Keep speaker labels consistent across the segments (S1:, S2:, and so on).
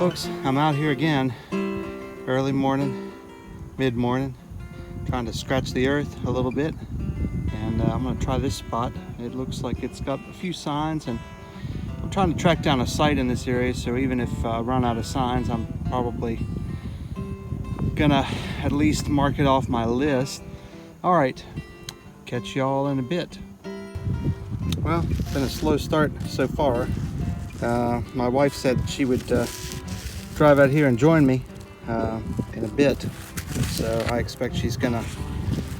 S1: Folks, I'm out here again, early morning, mid-morning, trying to scratch the earth a little bit, and I'm going to try this spot. It looks like it's got a few signs, and I'm trying to track down a site in this area, so even if I run out of signs, I'm probably gonna at least mark it off my list. All right, catch y'all in a bit. Well, it's been a slow start so far. My wife said she would drive out here and join me in a bit, so I expect she's gonna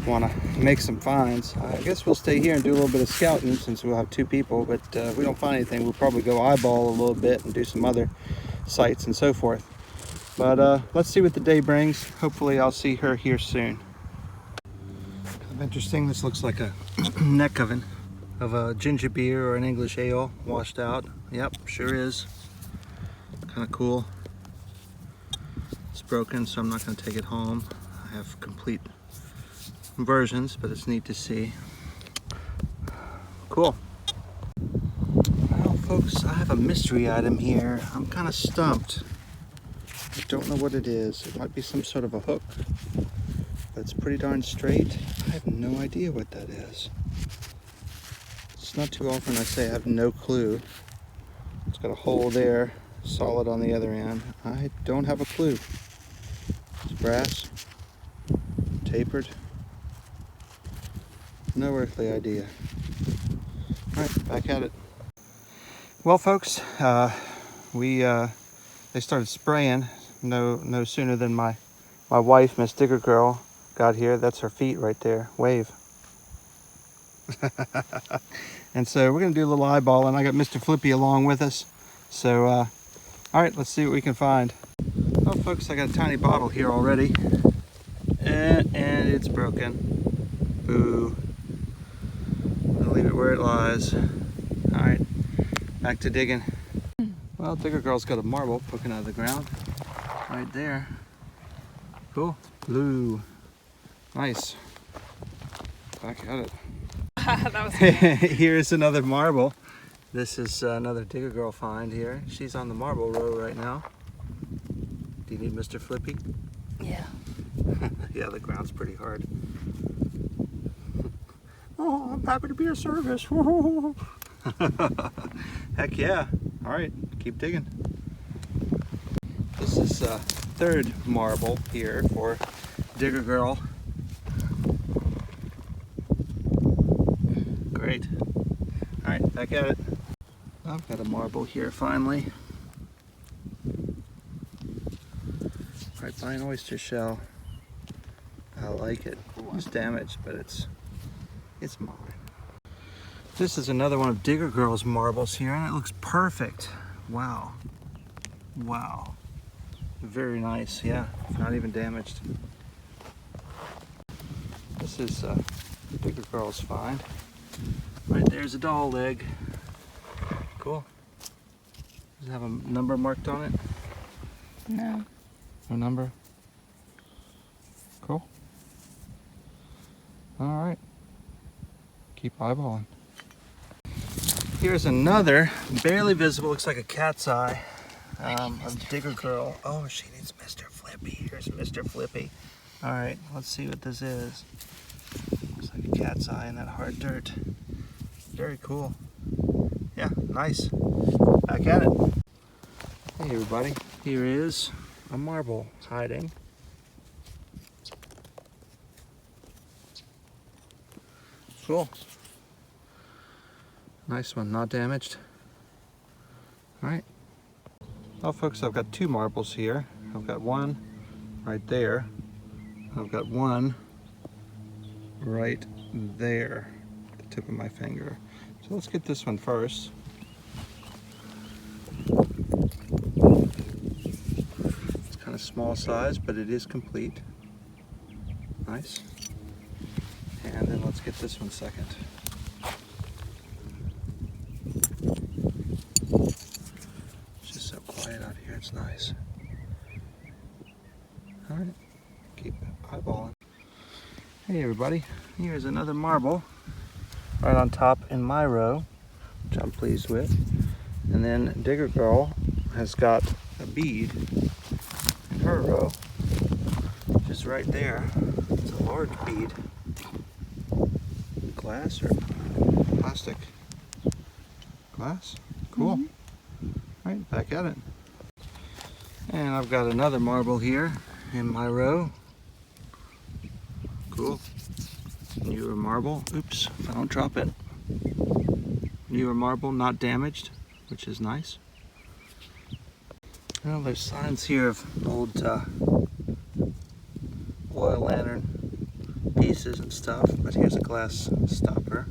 S1: want to make some finds. I guess we'll stay here and do a little bit of scouting since we'll have two people, but if we don't find anything, we'll probably go eyeball a little bit and do some other sites and so forth. But let's see what the day brings. Hopefully I'll see her here soon. Kind of interesting, this looks like a neck oven of a ginger beer or an English ale washed out. Yep, sure is. Kind of cool. It's broken, so I'm not going to take it home. I have complete versions, but it's neat to see. Cool. Well, folks, I have a mystery item here. I'm kind of stumped. I don't know what it is. It might be some sort of a hook, but it's pretty darn straight. I have no idea what that is. It's not too often I say I have no clue. It's got a hole there, solid on the other end. I don't have a clue. It's brass, tapered. No earthly idea. All right, back at it. Well, folks, they started spraying no sooner than my wife, Miss Digger Girl, got here. That's her feet right there. Wave. And so we're gonna do a little eyeballing. I got Mr. Flippy along with us. So, all right, let's see what we can find. Well, folks, I got a tiny bottle here already, and it's broken. Boo. I'll leave it where it lies. All right, back to digging. Well, Digger Girl's got a marble poking out of the ground right there. Cool. Blue. Nice. Back at it.
S2: That was
S1: Here's another marble. This is another Digger Girl find here. She's on the marble row right now. Do you need Mr. Flippy?
S2: Yeah.
S1: Yeah, the ground's pretty hard. Oh, I'm happy to be of service. Heck yeah. All right, keep digging. This is third marble here for Digger Girl. Great. All right, back at it. I've got a marble here finally. Right by an oyster shell. I like it. It's damaged, but it's mine. This is another one of Digger Girl's marbles here, and it looks perfect. Wow. Wow. Very nice, yeah. Not even damaged. This is Digger Girl's find. Right there's a doll leg. Cool. Does it have a number marked on it?
S2: No.
S1: No number? Cool. All right. Keep eyeballing. Here's another, barely visible, looks like a cat's eye, of Digger Girl. Oh, she needs Mr. Flippy. Here's Mr. Flippy. All right, let's see what this is. Looks like a cat's eye in that hard dirt. Very cool. Yeah, nice. Back at it. Hey everybody, here is a marble hiding. Cool. Nice one, not damaged. All right. Well, folks, I've got two marbles here. I've got one right there. I've got one right there, at the tip of my finger. So let's get this one first. It's kind of small size, but it is complete. Nice. And then let's get this one second. It's just so quiet out here, it's nice. All right, keep eyeballing. Hey everybody, here's another marble right on top in my row, which I'm pleased with. And then Digger Girl has got a bead in her row, which is right there. It's a large bead. Glass or plastic? Glass? Cool. Right, back at it. And I've got another marble here in my row. Cool. Newer marble. Oops, if I don't drop it. Newer marble, not damaged, which is nice. Well, there's signs here of old oil lantern pieces and stuff, but here's a glass stopper.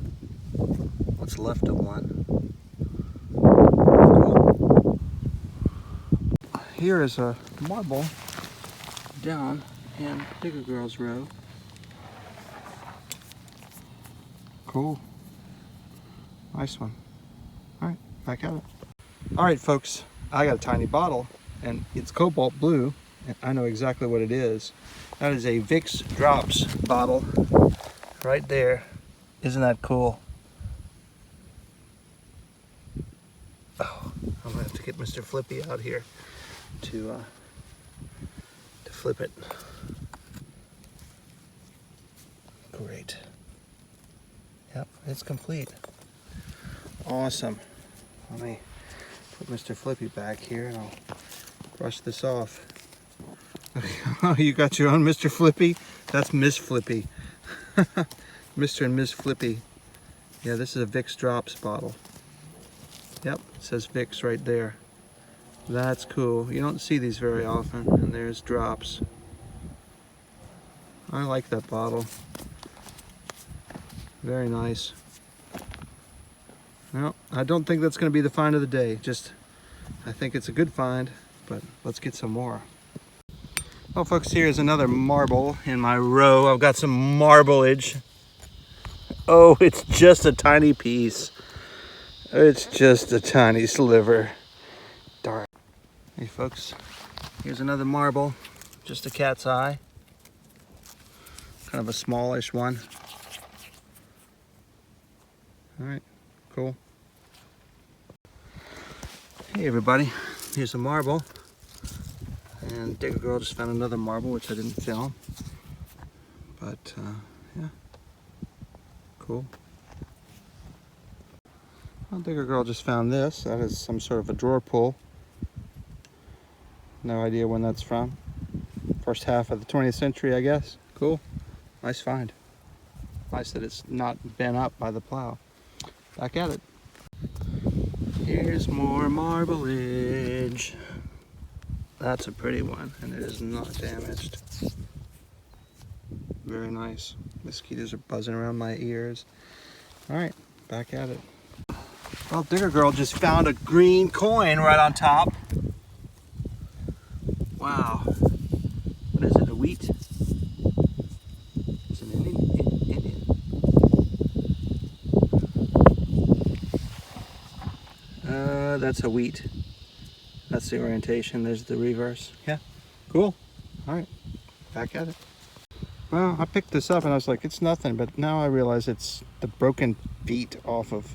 S1: What's left of one. Cool. Here is a marble down in Digger Girl's row. Cool. Nice one. Alright, back at it. Alright folks, I got a tiny bottle and it's cobalt blue and I know exactly what it is. That is a Vicks Drops bottle right there. Isn't that cool? Oh, I'm gonna have to get Mr. Flippy out here to flip it. Great. Yep, it's complete. Awesome. Let me put Mr. Flippy back here and I'll brush this off. Oh, you got your own Mr. Flippy? That's Miss Flippy. Mr. and Miss Flippy. Yeah, this is a Vicks Drops bottle. Yep, it says Vicks right there. That's cool. You don't see these very often. And there's drops. I like that bottle. Very nice. Well, I don't think that's going to be the find of the day. Just, I think it's a good find, but let's get some more. Well, folks, here's another marble in my row. I've got some marblage. Oh, it's just a tiny piece. It's just a tiny sliver. Darn. Hey, folks, here's another marble. Just a cat's eye. Kind of a smallish one. All right, cool. Hey everybody, here's a marble. And Digger Girl just found another marble, which I didn't film. But, yeah, cool. Well, Digger Girl just found this. That is some sort of a drawer pull. No idea when that's from. First half of the 20th century, I guess. Cool. Nice find. Nice that it's not bent up by the plow. Back at it. Here's more marblage. That's a pretty one, and it is not damaged. Very nice. Mosquitoes are buzzing around my ears. All right, back at it. Well, Digger Girl just found a green coin right on top. Wow. What is it, a wheat? It's an Indian. That's a wheat. That's the orientation. There's the reverse. Yeah, cool. All right, back at it. Well, I picked this up and I was like, it's nothing, but now I realize it's the broken feet off of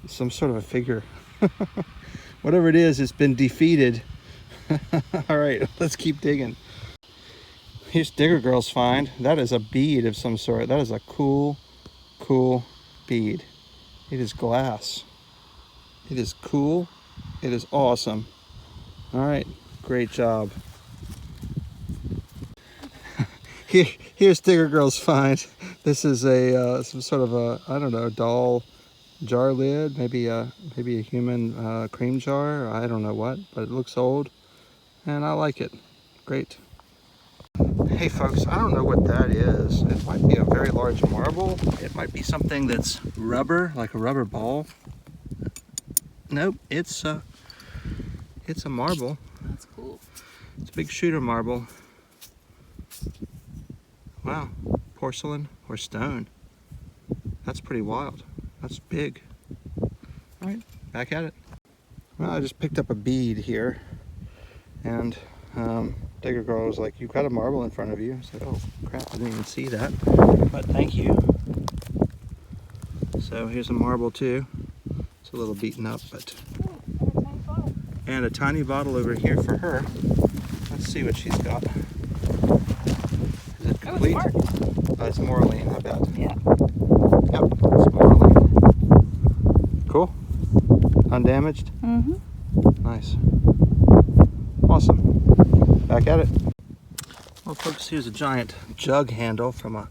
S1: some sort of a figure. Whatever it is, it's been defeated. All right, let's keep digging. Here's Digger Girl's find. That is a bead of some sort. That is a cool bead. It is glass. It is cool. It is awesome. All right, great job. Here's Digger Girl's find. This is a some sort of a, I don't know, doll jar lid, maybe a human cream jar. I don't know what, but it looks old, and I like it. Great. Hey folks, I don't know what that is. It might be a very large marble. It might be something that's rubber, like a rubber ball. Nope, it's a marble.
S2: That's cool.
S1: It's a big shooter marble. Wow, porcelain or stone. That's pretty wild. That's big. All right, back at it. Well, I just picked up a bead here, and Digger Girl was like, "You've got a marble in front of you." I said, "Oh crap, I didn't even see that, but thank you." So here's a marble too. It's a little beaten up, but
S2: Ooh, and a tiny bottle.
S1: And a tiny bottle over here for her. Let's see what she's got. Is it complete?
S2: Oh, it's marked.
S1: It's Moraline, I bet.
S2: Yeah.
S1: Yep, it's Moraline. Cool. Undamaged.
S2: Mm-hmm.
S1: Nice. Awesome. Back at it. Well, folks, here's a giant jug handle from a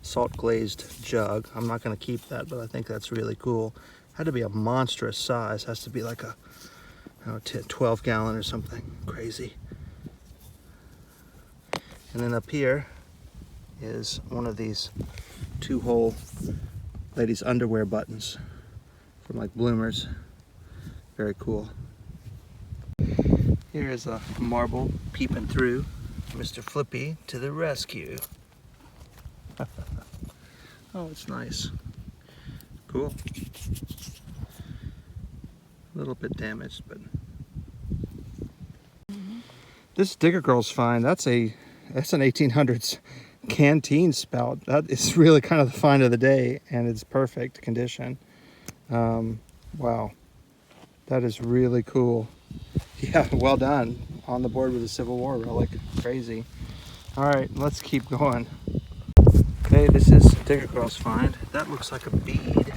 S1: salt glazed jug. I'm not going to keep that, but I think that's really cool. Had to be a monstrous size. Has to be like a 12 gallon or something crazy. And then up here is one of these 2-hole ladies' underwear buttons from like Bloomers. Very cool. Here is a marble peeping through. Mr. Flippy to the rescue. Oh, it's nice. Cool. A little bit damaged, but this Digger Girl's fine. That's an 1800s canteen spout. That is really kind of the find of the day, and it's perfect condition. Wow, that is really cool. Yeah, well done. On the board with the Civil War relic. Crazy. All right, let's keep going. Okay, this is Digger Girl's find. That looks like a bead.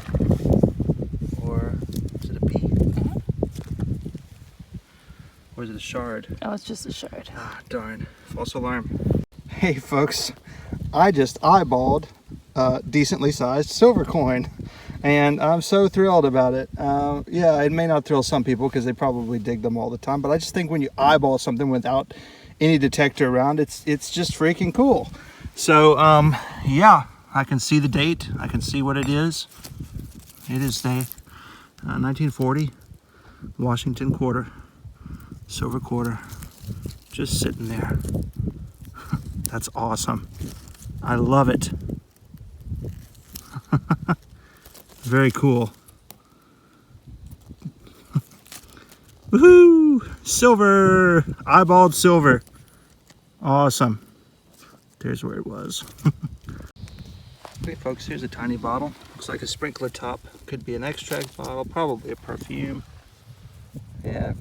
S1: Or is it a bead?
S2: Mm-hmm.
S1: Or is it a shard?
S2: Oh, it's just a shard.
S1: Ah, darn. False alarm. Hey, folks. I just eyeballed a decently sized silver coin. And I'm so thrilled about it. Yeah, it may not thrill some people because they probably dig them all the time. But I just think when you eyeball something without any detector around, it's just freaking cool. So, yeah, I can see the date. I can see what it is. It is the 1940 Washington quarter, silver quarter, just sitting there. That's awesome. I love it. Very cool. Woohoo! Silver! Eyeballed silver. Awesome. There's where it was. Okay, folks, here's a tiny bottle. Looks like a sprinkler top. Could be an extract bottle, probably a perfume. Yeah.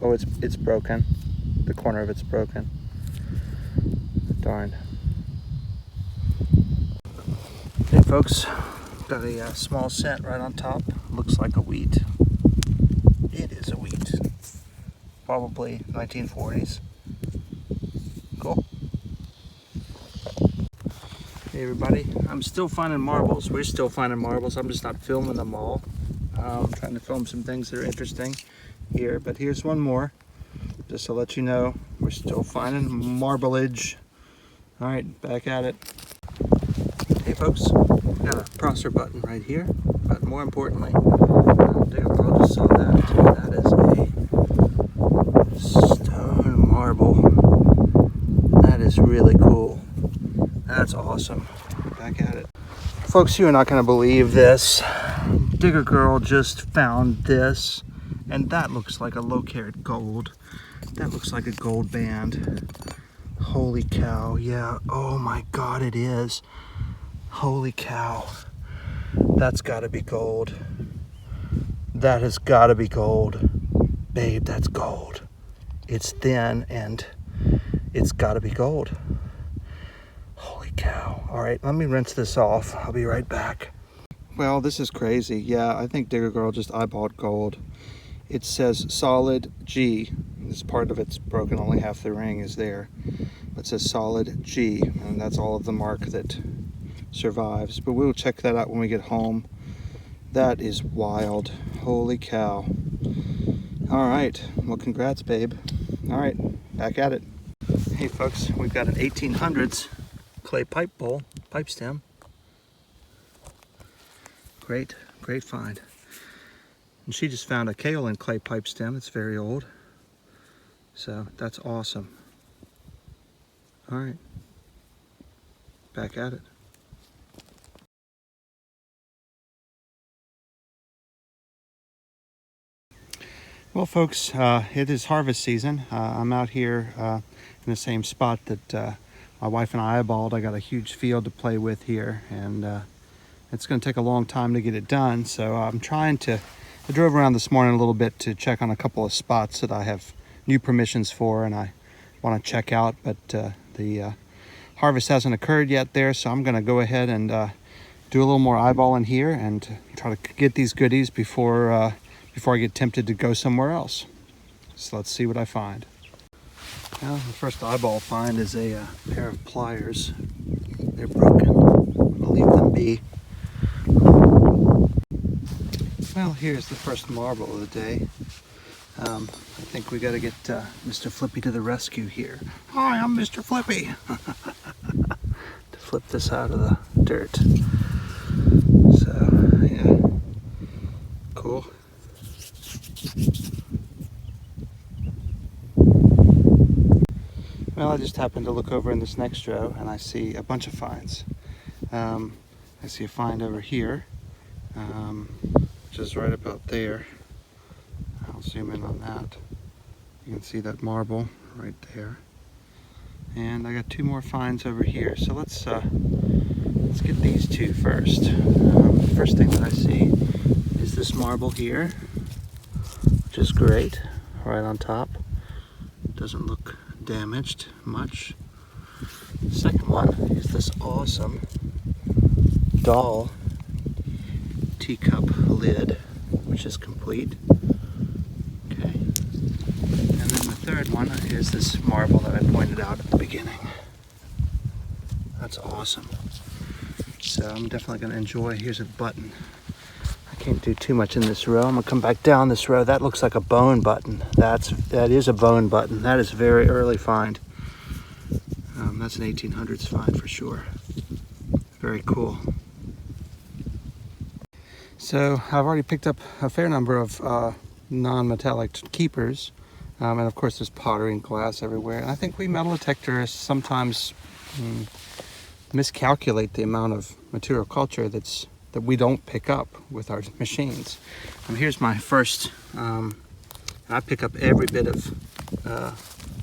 S1: Oh, it's broken. The corner of it's broken. Darn. Okay, folks. Got a small scent right on top. Looks like a wheat. It is a wheat. Probably 1940s. Cool. Hey everybody, I'm still finding marbles. We're still finding marbles. I'm just not filming them all. I'm trying to film some things that are interesting here, but here's one more. Just to let you know, we're still finding marblage. All right, back at it. Hey folks, got a crosser button right here, but more importantly, Digger Girl just saw that. That is a stone marble. That is really cool. That's awesome. Back at it. Folks, you are not going to believe this. Digger Girl just found this, and that looks like a low-carat gold. That looks like a gold band. Holy cow, yeah. Oh my God, it is. Holy cow. That's gotta be gold. That has gotta be gold. Babe, that's gold. It's thin and it's gotta be gold. Holy cow. All right, let me rinse this off. I'll be right back. Well, this is crazy. Yeah, I think Digger Girl just eyeballed gold. It says solid G. This part of it's broken, only half the ring is there. It says solid G, and that's all of the mark that survives. But we'll check that out when we get home. That is wild. Holy cow. All right, well, congrats, babe. All right, back at it. Hey folks, we've got an 1800s clay pipe bowl, pipe stem. Great find. And she just found a kaolin clay pipe stem. It's very old. So that's awesome. All right, back at it. Well, folks, it is harvest season. I'm out here in the same spot that my wife and I eyeballed. I got a huge field to play with here, and it's going to take a long time to get it done. So I'm trying to I drove around this morning a little bit to check on a couple of spots that I have new permissions for and I want to check out, but the harvest hasn't occurred yet there, so I'm going to go ahead and do a little more eyeballing here and try to get these goodies before I get tempted to go somewhere else. So let's see what I find. Well, the first eyeball find is a pair of pliers. They're broken. I'm gonna leave them be. Well, here's the first marble of the day. I think we got to get Mr. Flippy to the rescue here. Hi, I'm Mr. Flippy. To flip this out of the dirt. So, yeah. Cool. Well, I just happened to look over in this next row and I see a bunch of finds. I see a find over here, which is right about there. I'll zoom in on that. You can see that marble right there. And I got two more finds over here. So let's get these two first. The first thing that I see is this marble here, which is great, right on top. Doesn't look damaged much. The second one is this awesome doll teacup lid, which is complete. Okay. And then the third one is this marble that I pointed out at the beginning. That's awesome. So I'm definitely going to enjoy. Here's a button. I can't do too much in this row. I'm going to come back down this row. That looks like a bone button. That is a bone button. That is a very early find. That's an 1800s find for sure. Very cool. So I've already picked up a fair number of non-metallic keepers. And of course there's pottery and glass everywhere. And I think we metal detectorists sometimes miscalculate the amount of material culture that we don't pick up with our machines. Here's my first, I pick up every bit of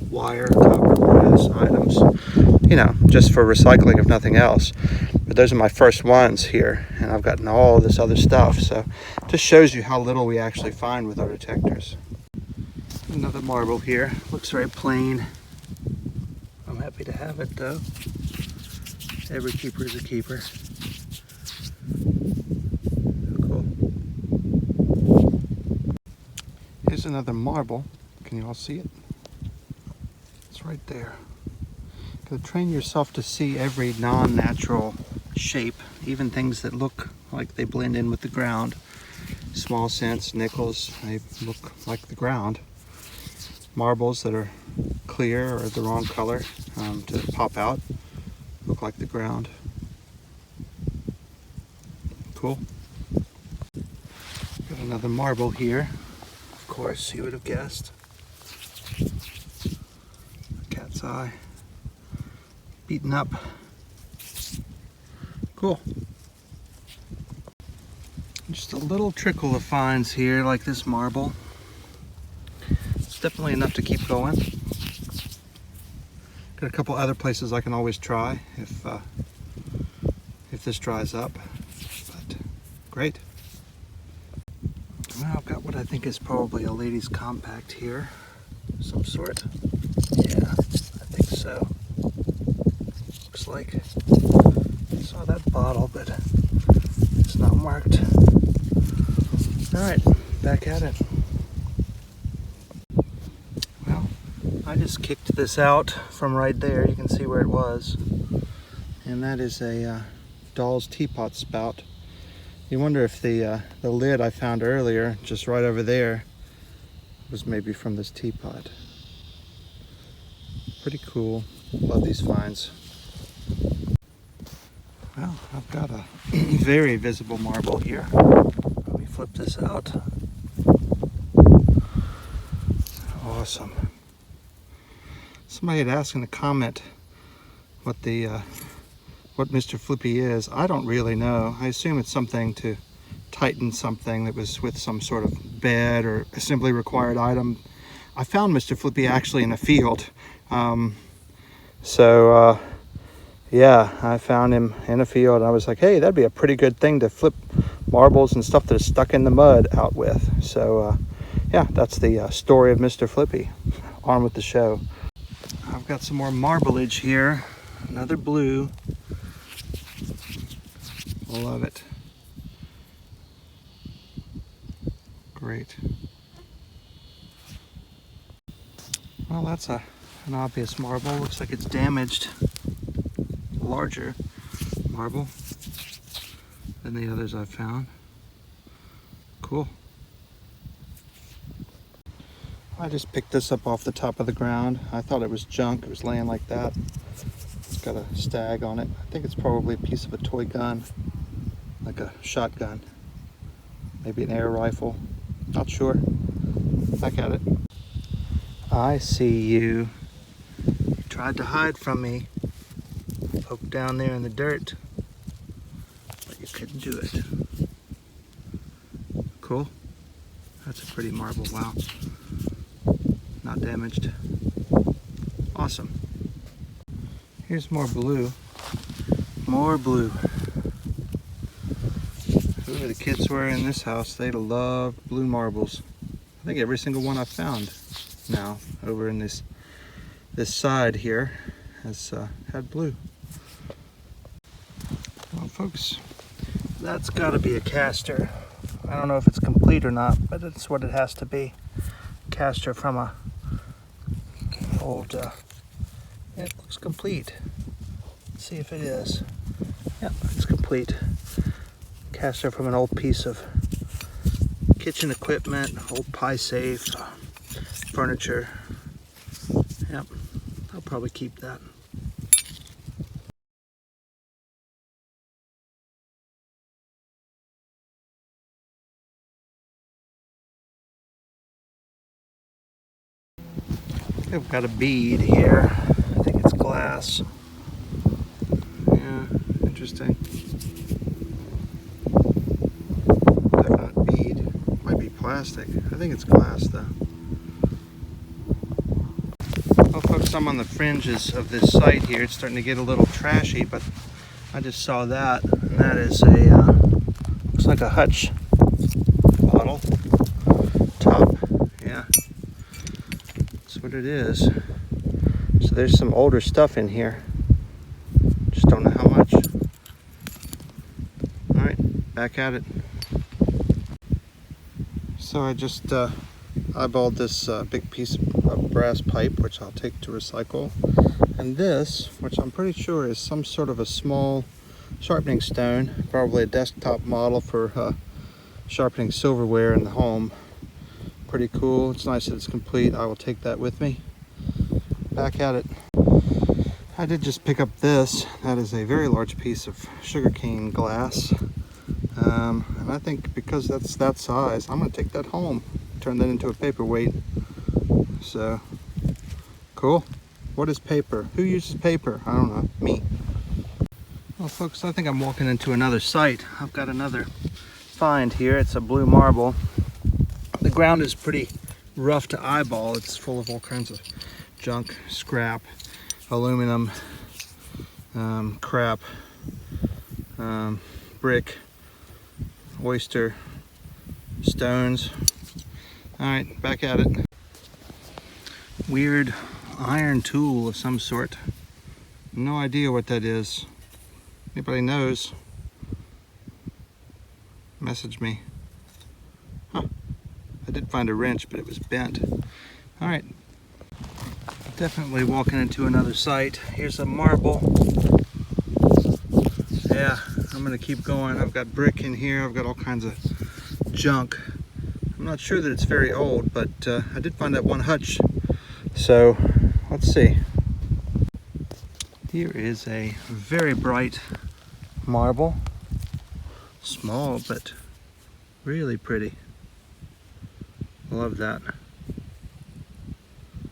S1: wire, copper, brass items, you know, just for recycling if nothing else. But those are my first ones here, and I've gotten all this other stuff, so it just shows you how little we actually find with our detectors. Another marble here, looks very plain. I'm happy to have it though. Every keeper is a keeper. Cool. Here's another marble. Can you all see it? It's right there. Gotta train yourself to see every non-natural shape, even things that look like they blend in with the ground. Small cents, nickels, they look like the ground. Marbles that are clear or the wrong color to pop out look like the ground. Cool. Got another marble here. Of course, you would have guessed. Cat's eye. Beaten up. Cool. Just a little trickle of finds here, like this marble. It's definitely enough to keep going. Got a couple other places I can always try if this dries up. But great. Well, I've got what I think is probably a ladies' compact here, of some sort. Yeah, I think so. Looks like I saw that bottle, but it's not marked. All right, back at it. Well, I just kicked this out from right there. You can see where it was, and that is a doll's teapot spout. You wonder if the lid I found earlier, just right over there, was maybe from this teapot. Pretty cool. Love these finds. Well, I've got a very visible marble here. Let me flip this out. Awesome. Somebody had asked in a comment what Mr. Flippy is. I don't really know. I assume it's something to tighten something that was with some sort of bed or assembly required item. I found Mr. Flippy actually in a field. Yeah, I found him in a field. I was like, hey, that'd be a pretty good thing to flip marbles and stuff that is stuck in the mud out with. So yeah, that's the story of Mr. Flippy. On with the show. I've got some more marblage here. Another blue. Love it. Great. Well, that's an obvious marble. Looks like it's damaged. Larger marble than the others I've found. Cool. I just picked this up off the top of the ground. I thought it was junk. It was laying like that. It's got a stag on it. I think it's probably a piece of a toy gun, like a shotgun. Maybe an air rifle. Not sure. Back at it. I see you. You tried to hide from me. Poked down there in the dirt, but you couldn't do it. Cool. That's a pretty marble. Wow. Not damaged. Awesome. Here's more blue. More blue. Whoever the kids were in this house, they love blue marbles. I think every single one I've found now over in this side here has had blue. Well, folks, that's got to be a caster. I don't know if it's complete or not, but it's what it has to be. Caster from a old. It looks complete. Let's see if it is. Yep, it's complete. Caster from an old piece of kitchen equipment, old pie safe, furniture. Yep, I'll probably keep that. I've got a bead here. I think it's glass. Yeah, interesting. Definite bead. Might be plastic. I think it's glass though. Well, folks, I'm on the fringes of this site here. It's starting to get a little trashy, but I just saw that, and that is a looks like a Hutch bottle top. Yeah. That's what it is. So there's some older stuff in here. Just don't know how much. Alright, back at it. So I just eyeballed this big piece of brass pipe, which I'll take to recycle. And this, which I'm pretty sure is some sort of a small sharpening stone, probably a desktop model for sharpening silverware in the home. Pretty cool. It's nice that it's complete. I will take that with me. Back at it. I did just pick up this. That is a very large piece of sugarcane glass. And I think because that's that size, I'm going to take that home. Turn that into a paperweight. So, cool. What is paper? Who uses paper? I don't know. Me. Well, folks, I think I'm walking into another site. I've got another find here. It's a blue marble. The ground is pretty rough to eyeball. It's full of all kinds of junk, scrap, aluminum, crap, brick, oyster, stones. All right, back at it. Weird iron tool of some sort. No idea what that is. Anybody knows? Message me. Huh. I did find a wrench, but it was bent. All right. Definitely walking into another site. Here's a marble. Yeah, I'm gonna keep going. I've got brick in here. I've got all kinds of junk. I'm not sure that it's very old, but I did find that one Hutch. So let's see. Here is a very bright marble. Small, but really pretty. Love that.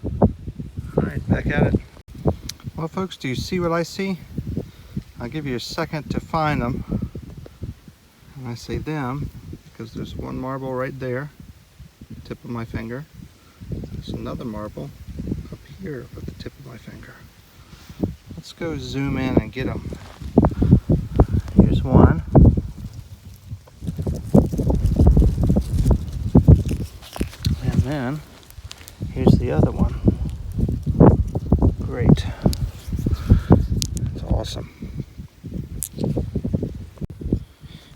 S1: All right, back at it. Well, folks, do you see what I see? I'll give you a second to find them. And I say them because there's one marble right there, tip of my finger. There's another marble up here at the tip of my finger. Let's go zoom in and get them. Here's one. then here's the other one. Great. It's awesome.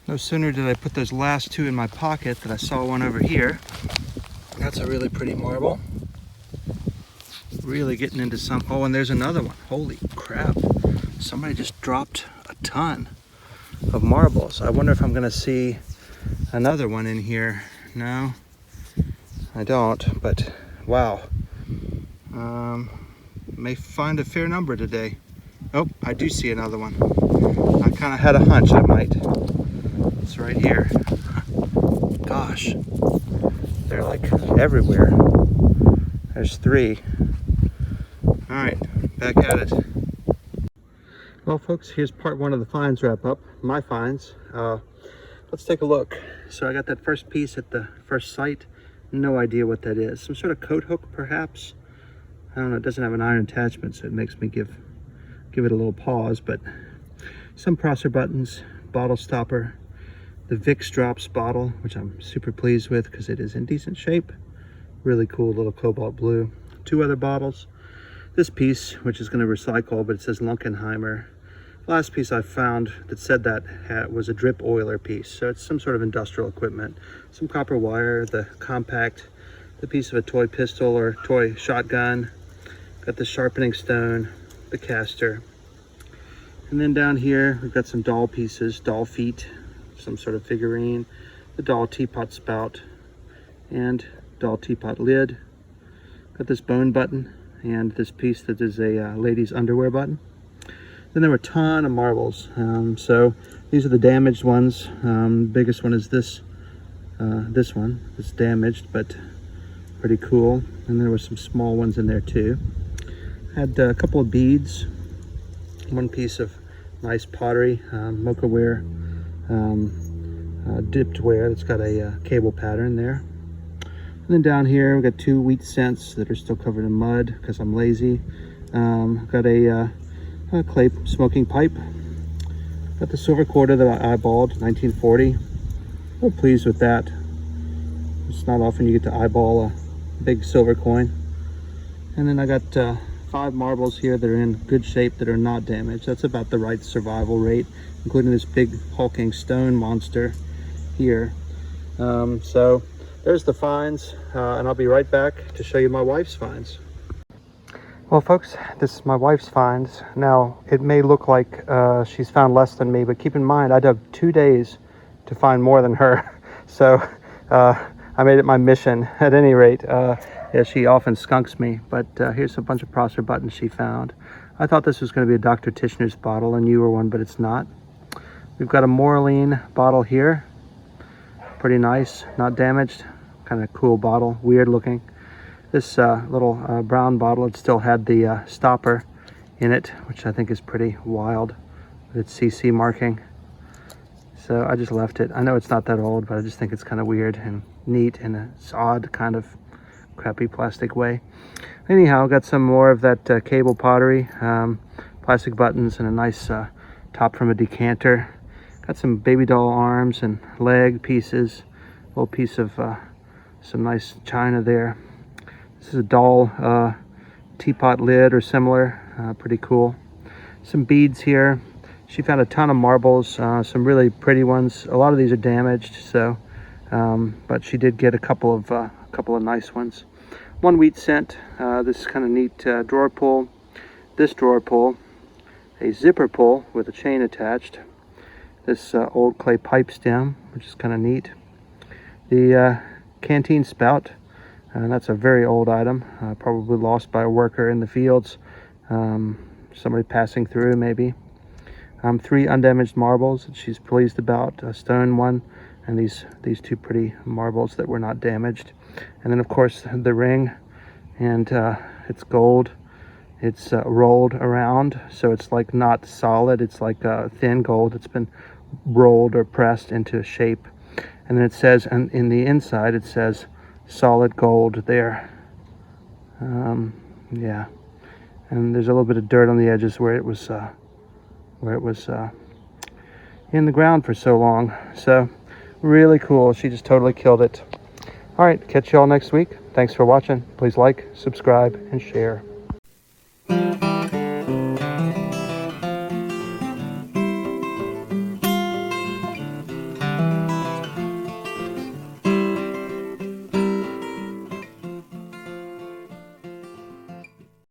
S1: No sooner did I put those last two in my pocket that I saw one over here. That's a really pretty marble. Really getting into some. Oh, and there's another one. Holy crap. Somebody just dropped a ton of marbles. I wonder if I'm gonna see another one in here. No, I don't, but wow. May find a fair number today. Oh, I do see another one. I kind of had a hunch I might. It's right here. Gosh, they're like everywhere. There's three. All right, back at it. Well, folks, here's part one of the finds wrap up. My finds. Let's take a look. So I got that first piece at the first site. No idea what that is. Some sort of coat hook, perhaps. I don't know. It doesn't have an iron attachment, so it makes me give it a little pause. But some Prosser buttons, bottle stopper, the Vicks Drops bottle, which I'm super pleased with because it is in decent shape. Really cool little cobalt blue. Two other bottles. This piece, which is going to recycle, but it says Lunkenheimer. Last piece I found that said that was a drip oiler piece, so it's some sort of industrial equipment. Some copper wire, the compact, the piece of a toy pistol or toy shotgun. Got the sharpening stone, the caster. And then down here, we've got some doll pieces, doll feet, some sort of figurine, the doll teapot spout, and doll teapot lid. Got this bone button, and this piece that is a lady's underwear button. Then there were a ton of marbles. So these are the damaged ones. Biggest one is this one. It's damaged, but pretty cool. And there were some small ones in there too. Had a couple of beads. One piece of nice pottery, mocha ware, dipped ware that's got a cable pattern there. And then down here we got two wheat cents that are still covered in mud because I'm lazy. Got a clay smoking pipe. Got the silver quarter that I eyeballed, 1940. Real pleased with that. It's not often you get to eyeball a big silver coin. And then I got 5 marbles here that are in good shape that are not damaged. That's about the right survival rate, including this big hulking stone monster here. So there's the finds, and I'll be right back to show you my wife's finds. Well, folks, this is my wife's finds. Now, it may look like she's found less than me, but keep in mind, I dug 2 days to find more than her. So I made it my mission. At any rate, yeah, she often skunks me, but here's a bunch of Prosser buttons she found. I thought this was going to be a Dr. Tishner's bottle, a newer one, but it's not. We've got a Moraline bottle here. Pretty nice, not damaged. Kind of cool bottle, weird looking. This little brown bottle, it still had the stopper in it, which I think is pretty wild with its CC marking. So I just left it. I know it's not that old, but I just think it's kind of weird and neat in a odd kind of crappy plastic way. Anyhow, got some more of that cable pottery, plastic buttons, and a nice top from a decanter. Got some baby doll arms and leg pieces, a little piece of some nice china there. This is a doll teapot lid or similar, pretty cool. Some beads here. She found a ton of marbles, some really pretty ones. A lot of these are damaged, so but she did get a couple of nice ones. One wheat cent. This kind of neat drawer pull. This drawer pull, a zipper pull with a chain attached. This old clay pipe stem, which is kind of neat. The canteen spout, and that's a very old item, probably lost by a worker in the fields. Somebody passing through, maybe. 3 undamaged marbles that she's pleased about, a stone one, and these 2 pretty marbles that were not damaged. And then, of course, the ring, and it's gold. It's rolled around, so it's like not solid. It's like thin gold. It's been rolled or pressed into shape. And then it says, and in the inside, it says solid gold there. Yeah, and there's a little bit of dirt on the edges where it was in the ground for so long. So really cool. She just totally killed it. All right, catch y'all next week. Thanks for watching. Please like, subscribe, and share.